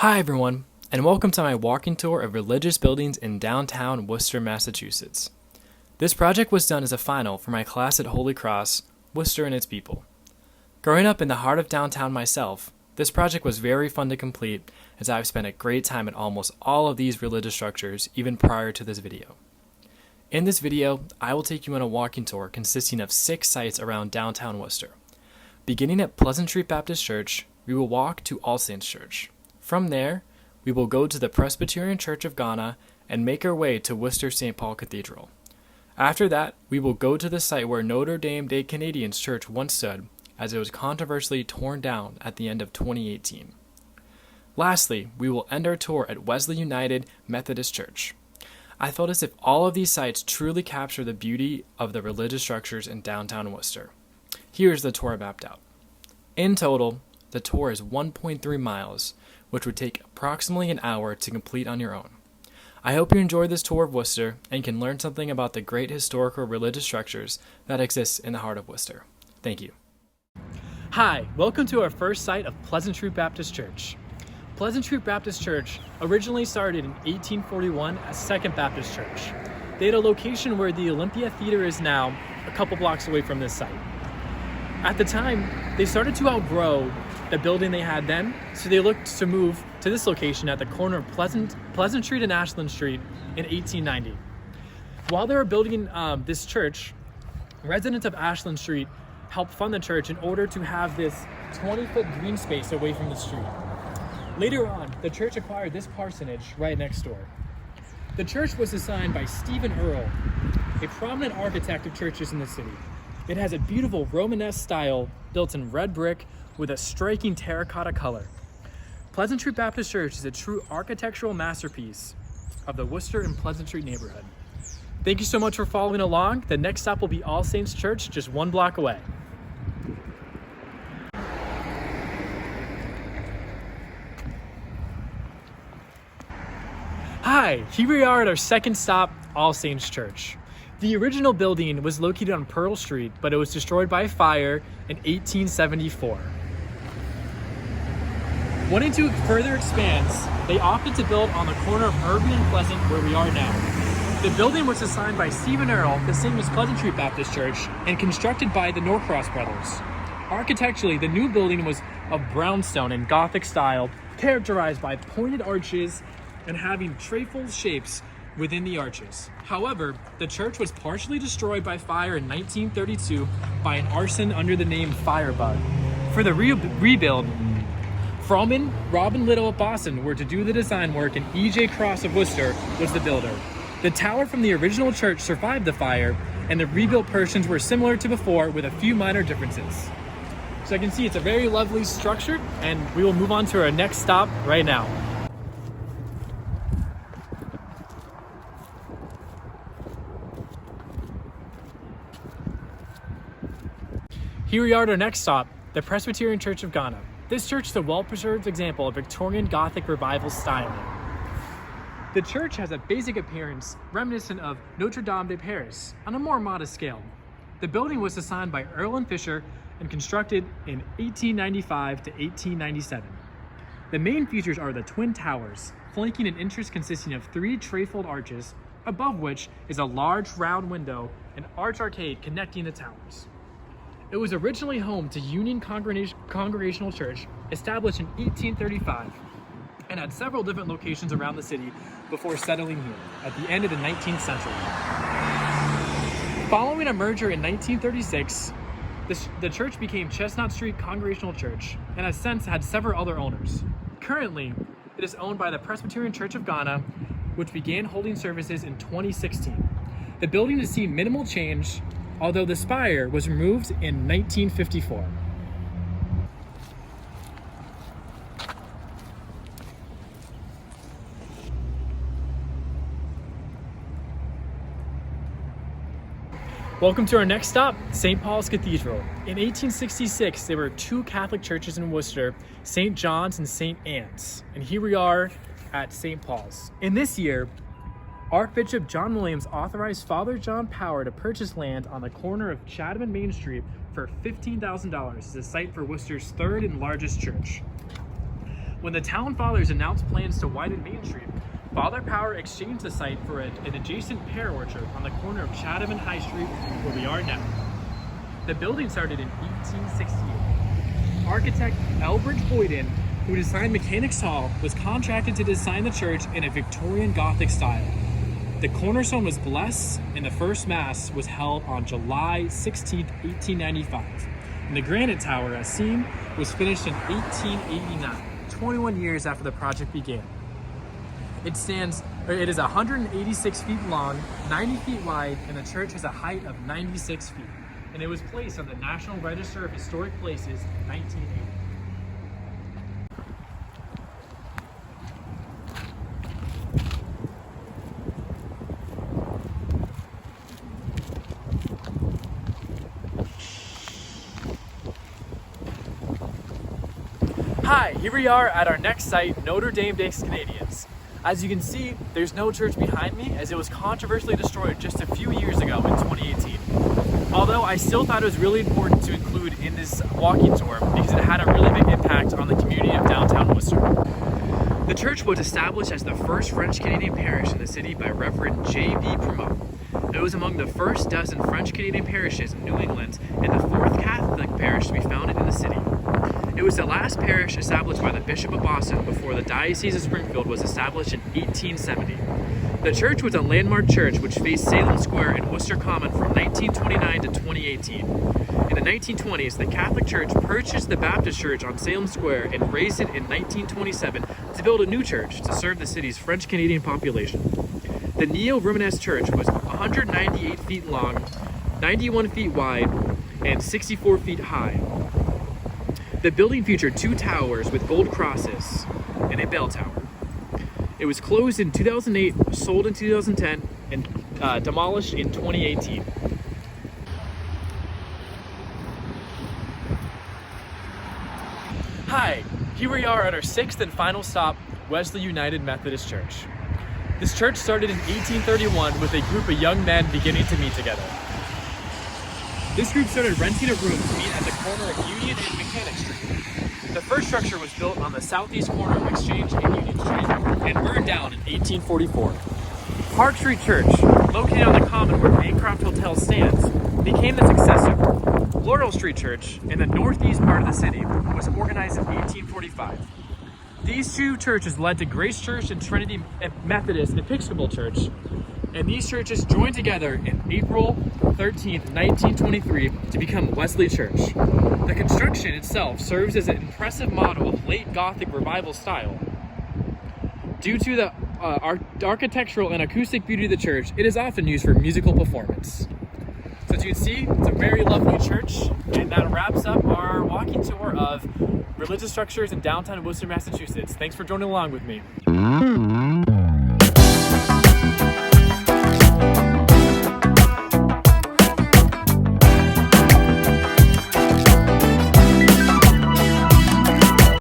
Hi everyone, and welcome to my walking tour of religious buildings in downtown Worcester, Massachusetts. This project was done as a final for my class at Holy Cross, Worcester and its people. Growing up in the heart of downtown myself, this project was very fun to complete as I've spent a great time at almost all of these religious structures even prior to this video. In this video, I will take you on a walking tour consisting of 6 sites around downtown Worcester. Beginning at Pleasant Street Baptist Church, we will walk to All Saints Church. From there, we will go to the Presbyterian Church of Ghana and make our way to Worcester St. Paul Cathedral. After that, we will go to the site where Notre Dame des Canadiens Church once stood, as it was controversially torn down at the end of 2018. Lastly, we will end our tour at Wesley United Methodist Church. I felt as if all of these sites truly capture the beauty of the religious structures in downtown Worcester. Here's the tour mapped out. In total, the tour is 1.3 miles, which would take approximately an hour to complete on your own. I hope you enjoyed this tour of Worcester and can learn something about the great historical religious structures that exist in the heart of Worcester. Thank you. Hi, welcome to our first site of Pleasant Street Baptist Church. Pleasant Street Baptist Church originally started in 1841 as Second Baptist Church. They had a location where the Olympia Theater is now, a couple blocks away from this site. At the time, they started to outgrow the building they had then, so they looked to move to this location at the corner of Pleasant Street and Ashland Street in 1890. While they were building this church, residents of Ashland Street helped fund the church in order to have this 20-foot green space away from the street. Later on, the church acquired this parsonage right next door. The church was designed by Stephen Earle, a prominent architect of churches in the city. It has a beautiful Romanesque style built in red brick with a striking terracotta color. Pleasant Street Baptist Church is a true architectural masterpiece of the Worcester and Pleasant Street neighborhood. Thank you so much for following along. The next stop will be All Saints Church, just 1 block away. Hi, here we are at our second stop, All Saints Church. The original building was located on Pearl Street, but it was destroyed by fire in 1874. Wanting to further expand, they opted to build on the corner of Irving and Pleasant where we are now. The building was designed by Stephen Earle, the same as Pleasant Street Baptist Church, and constructed by the Norcross brothers. Architecturally, the new building was of brownstone and Gothic style, characterized by pointed arches and having trefoil shapes within the arches. However, the church was partially destroyed by fire in 1932 by an arson under the name Firebug. For the rebuild, Froman, Robin Little of Boston were to do the design work, and E.J. Cross of Worcester was the builder. The tower from the original church survived the fire, and the rebuilt portions were similar to before with a few minor differences. So I can see it's a very lovely structure, and we will move on to our next stop right now. Here we are at our next stop, the Presbyterian Church of Ghana. This church is a well-preserved example of Victorian Gothic revival styling. The church has a basic appearance reminiscent of Notre Dame de Paris on a more modest scale. The building was designed by Earle and Fisher and constructed in 1895 to 1897. The main features are the twin towers, flanking an entrance consisting of 3 trefoiled arches, above which is a large round window and arch arcade connecting the towers. It was originally home to Union Congregational Church, established in 1835, and had several different locations around the city before settling here at the end of the 19th century. Following a merger in 1936, the church became Chestnut Street Congregational Church and has since had several other owners. Currently, it is owned by the Presbyterian Church of Ghana, which began holding services in 2016. The building has seen minimal change, although the spire was removed in 1954. Welcome to our next stop, St. Paul's Cathedral. In 1866, there were 2 Catholic churches in Worcester, St. John's and St. Anne's. And here we are at St. Paul's. In this year, Archbishop John Williams authorized Father John Power to purchase land on the corner of Chatham and Main Street for $15,000 as a site for Worcester's 3rd and largest church. When the town fathers announced plans to widen Main Street, Father Power exchanged the site for an adjacent pear orchard on the corner of Chatham and High Street, where we are now. The building started in 1868. Architect Elbridge Boyden, who designed Mechanics Hall, was contracted to design the church in a Victorian Gothic style. The cornerstone was blessed, and the first Mass was held on July 16, 1895. And the granite tower, as seen, was finished in 1889, 21 years after the project began. It is 186 feet long, 90 feet wide, and the church has a height of 96 feet. And it was placed on the National Register of Historic Places in 1980. Hi, here we are at our next site, Notre Dame des Canadiens. As you can see, there's no church behind me, as it was controversially destroyed just a few years ago in 2018. Although I still thought it was really important to include in this walking tour because it had a really big impact on the community of downtown Worcester. The church was established as the first French-Canadian parish in the city by Reverend J.B. Prumot. It was among the first dozen French-Canadian parishes in New England and the fourth Catholic parish to be founded in the city. It was the last parish established by the Bishop of Boston before the Diocese of Springfield was established in 1870. The church was a landmark church which faced Salem Square and Worcester Common from 1929 to 2018. In the 1920s, the Catholic Church purchased the Baptist Church on Salem Square and razed it in 1927 to build a new church to serve the city's French-Canadian population. The Neo-Romanesque church was 198 feet long, 91 feet wide, and 64 feet high. The building featured two towers with gold crosses and a bell tower. It was closed in 2008, sold in 2010, and demolished in 2018. Hi, here we are at our sixth and final stop, Wesley United Methodist Church. This church started in 1831 with a group of young men beginning to meet together. This group started renting a room to meet at the corner of Union and Mechanic Street. The first structure was built on the southeast corner of Exchange and Union Street and burned down in 1844. Park Street Church, located on the common where Bancroft Hotel stands, became the successor. Laurel Street Church, in the northeast part of the city, was organized in 1845. These two churches led to Grace Church and Trinity Methodist Episcopal Church, and these churches joined together in April 13, 1923 to become Wesley Church. The construction itself serves as an impressive model of late Gothic revival style. Due to the architectural and acoustic beauty of the church, it is often used for musical performance. So as you can see, it's a very lovely church, and that wraps up our walking tour of religious structures in downtown Worcester, Massachusetts. Thanks for joining along with me.